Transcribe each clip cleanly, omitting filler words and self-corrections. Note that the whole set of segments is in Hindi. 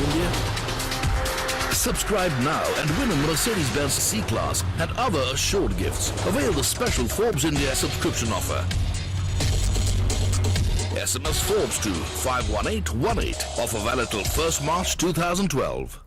India? Subscribe now and win a Mercedes-Benz C-Class and other assured gifts. Avail the special Forbes India subscription offer. SMS Forbes to 51818. Offer valid till 1st March 2012.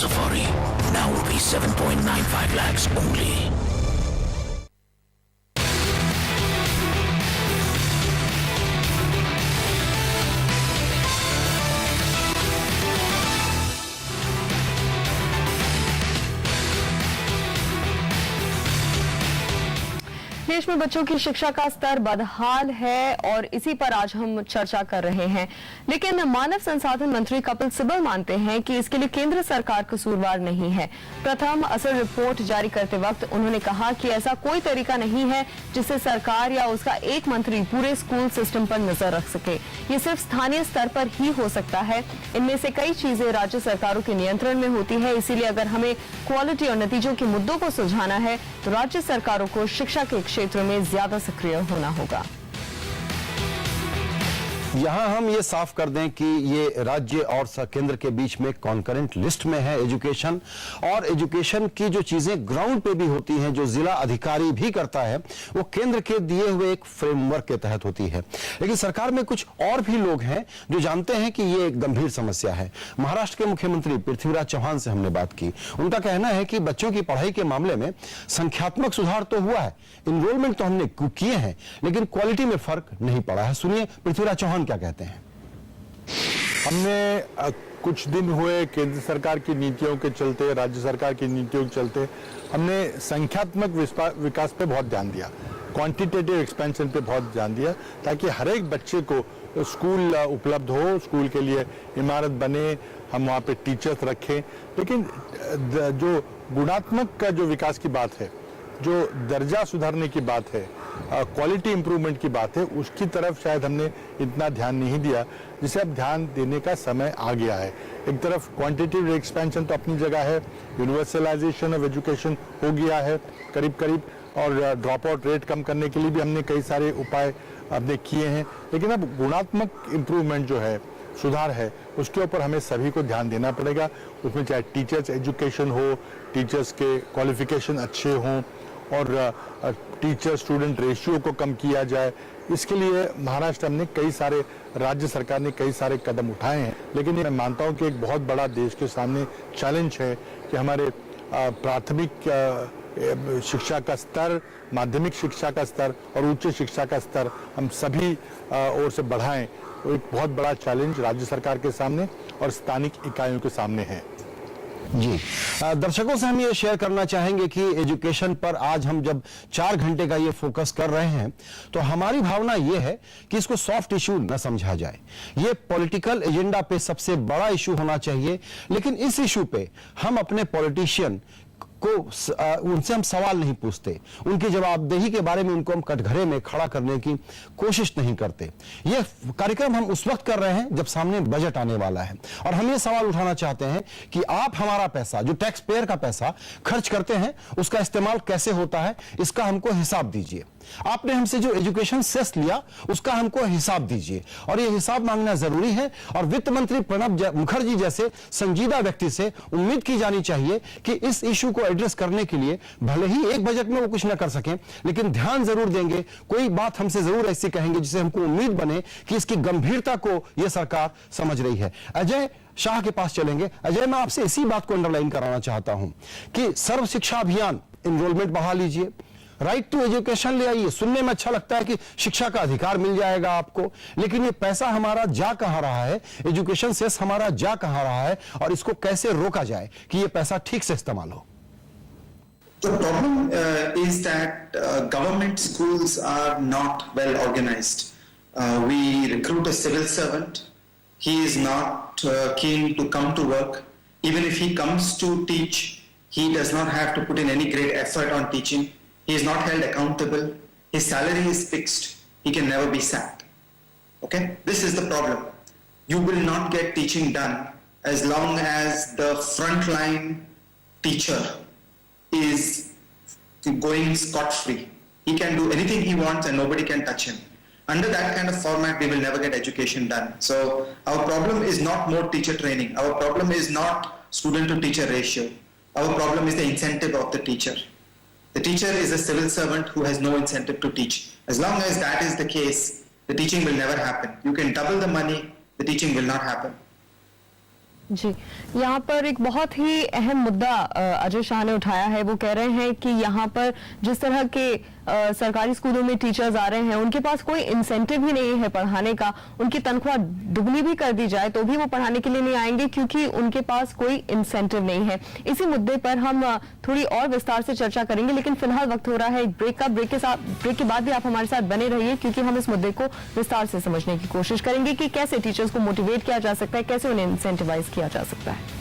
Safari now rupees 7.95 lakhs only. देश में बच्चों की शिक्षा का स्तर बदहाल है और इसी पर आज हम चर्चा कर रहे हैं। लेकिन मानव संसाधन मंत्री कपिल सिब्बल मानते हैं कि इसके लिए केंद्र सरकार कसूरवार नहीं है। प्रथम असल रिपोर्ट जारी करते वक्त उन्होंने कहा कि ऐसा कोई तरीका नहीं है जिससे सरकार या उसका एक मंत्री पूरे स्कूल सिस्टम पर नजर रख सके। ये सिर्फ स्थानीय स्तर पर ही हो सकता है। इनमें से कई चीजें राज्य सरकारों के नियंत्रण में होती है। इसीलिए अगर हमें क्वालिटी और नतीजों के मुद्दों को सुलझाना है तो राज्य सरकारों को शिक्षा के क्षेत्र में ज्यादा सक्रिय होना होगा। यहां हम ये साफ कर दें कि ये राज्य और केंद्र के बीच में कॉन्करेंट लिस्ट में है एजुकेशन, और एजुकेशन की जो चीजें ग्राउंड पे भी होती हैं, जो जिला अधिकारी भी करता है, वो केंद्र के दिए हुए एक फ्रेमवर्क के तहत होती है। लेकिन सरकार में कुछ और भी लोग हैं जो जानते हैं कि ये एक गंभीर समस्या है। महाराष्ट्र के मुख्यमंत्री पृथ्वीराज चौहान से हमने बात की। उनका कहना है कि बच्चों की पढ़ाई के मामले में संख्यात्मक सुधार तो हुआ है, इनरोलमेंट तो हमने किए हैं, लेकिन क्वालिटी में फर्क नहीं पड़ा है। सुनिए पृथ्वीराज चौहान क्या कहते हैं। हमने कुछ दिन हुए केंद्र सरकार की नीतियों के चलते, राज्य सरकार की नीतियों के चलते हमने संख्यात्मक विकास पे बहुत ध्यान दिया, क्वांटिटेटिव एक्सपेंशन पे बहुत ध्यान दिया, ताकि हर एक बच्चे को स्कूल उपलब्ध हो, स्कूल के लिए इमारत बने, हम वहाँ पे टीचर्स रखें। लेकिन जो गुणात्मक का जो विकास की बात है, जो दर्जा सुधारने की बात है, क्वालिटी इंप्रूवमेंट की बात है, उसकी तरफ शायद हमने इतना ध्यान नहीं दिया, जिसे अब ध्यान देने का समय आ गया है। एक तरफ क्वांटिटेटिव एक्सपेंशन तो अपनी जगह है, यूनिवर्सलाइजेशन ऑफ एजुकेशन हो गया है करीब करीब, और ड्रॉप आउट रेट कम करने के लिए भी हमने कई सारे उपाय हमने किए हैं। लेकिन अब गुणात्मक इंप्रूवमेंट जो है, सुधार है, उसके ऊपर हमें सभी को ध्यान देना पड़ेगा। उसमें चाहे टीचर्स एजुकेशन हो, टीचर्स के क्वालिफिकेशन अच्छे हों, और टीचर स्टूडेंट रेशियो को कम किया जाए। इसके लिए महाराष्ट्र हमने कई सारे, राज्य सरकार ने कई सारे कदम उठाए हैं। लेकिन मैं मानता हूं कि एक बहुत बड़ा देश के सामने चैलेंज है कि हमारे प्राथमिक शिक्षा का स्तर, माध्यमिक शिक्षा का स्तर और उच्च शिक्षा का स्तर हम सभी ओर से बढ़ाएं। एक बहुत बड़ा चैलेंज राज्य सरकार के सामने और स्थानिक इकाइयों के सामने है। जी, दर्शकों से हम ये शेयर करना चाहेंगे कि एजुकेशन पर आज हम जब 4 घंटे का ये फोकस कर रहे हैं, तो हमारी भावना ये है कि इसको सॉफ्ट इशू न समझा जाए। ये पॉलिटिकल एजेंडा पे सबसे बड़ा इशू होना चाहिए, लेकिन इस इशू पे हम अपने पॉलिटिशियन को उनसे हम सवाल नहीं पूछते, उनकी जवाबदेही के बारे में उनको हम कटघरे में खड़ा करने की कोशिश नहीं करते। ये कार्यक्रम हम उस वक्त कर रहे हैं जब सामने बजट आने वाला है, और हम ये सवाल उठाना चाहते हैं कि आप हमारा पैसा, जो टैक्स पेयर का पैसा खर्च करते हैं, उसका इस्तेमाल कैसे होता है, इसका हमको हिसाब दीजिए। आपने हमसे जो एजुकेशन सेस लिया, उसका हमको हिसाब दीजिए, और यह हिसाब मांगना जरूरी है। और वित्त मंत्री प्रणब मुखर्जी जैसे संजीदा व्यक्ति से उम्मीद की जानी चाहिए कि इस इशू को एड्रेस करने के लिए भले ही एक बजट में वो कुछ न कर सकें, लेकिन ध्यान जरूर देंगे, कोई बात हमसे जरूर ऐसी कहेंगे जिससे हमको उम्मीद बने कि इसकी गंभीरता को यह सरकार समझ रही है। अजय शाह के पास चलेंगे। अजय, मैं आपसे इसी बात को अंडरलाइन कराना चाहता हूं कि सर्व शिक्षा अभियान, एनरोलमेंट बढ़ा लीजिए, राइट टू एजुकेशन ले आइए। सुनने में अच्छा लगता है कि शिक्षा का अधिकार मिल जाएगा आपको, लेकिन ये पैसा हमारा जा कहां रहा है, एजुकेशन सेस हमारा जा कहां रहा है, और इसको कैसे रोका जाए कि ये पैसा ठीक से इस्तेमाल हो। The problem is that government schools are not well organized. We recruit a civil servant. He is not keen to come to work. Even if he comes to teach, he does not have to put in any great effort on teaching. He is not held accountable. His salary is fixed. He can never be sacked. Okay? This is the problem. You will not get teaching done as long as the frontline teacher is going scot-free. He can do anything he wants and nobody can touch him. Under that kind of format, we will never get education done. So our problem is not more teacher training. Our problem is not student to teacher ratio. Our problem is the incentive of the teacher. The teacher is a civil servant who has no incentive to teach. As long as that is the case, the teaching will never happen. You can double the money, the teaching will not happen. जी, यहाँ पर एक बहुत ही अहम मुद्दा अजय शाह ने उठाया है। वो कह रहे हैं कि यहाँ पर जिस तरह के सरकारी स्कूलों में टीचर्स आ रहे हैं, उनके पास कोई इंसेंटिव ही नहीं है पढ़ाने का। उनकी तनख्वाह दुगनी भी कर दी जाए तो भी वो पढ़ाने के लिए नहीं आएंगे, क्योंकि उनके पास कोई इंसेंटिव नहीं है। इसी मुद्दे पर हम थोड़ी और विस्तार से चर्चा करेंगे, लेकिन फिलहाल वक्त हो रहा है एक ब्रेक का। ब्रेक के बाद भी आप हमारे साथ बने रहिए, क्योंकि हम इस मुद्दे को विस्तार से समझने की कोशिश करेंगे कि कैसे टीचर्स को मोटिवेट किया जा सकता है, कैसे उन्हें इंसेंटिवाइज किया जा सकता है।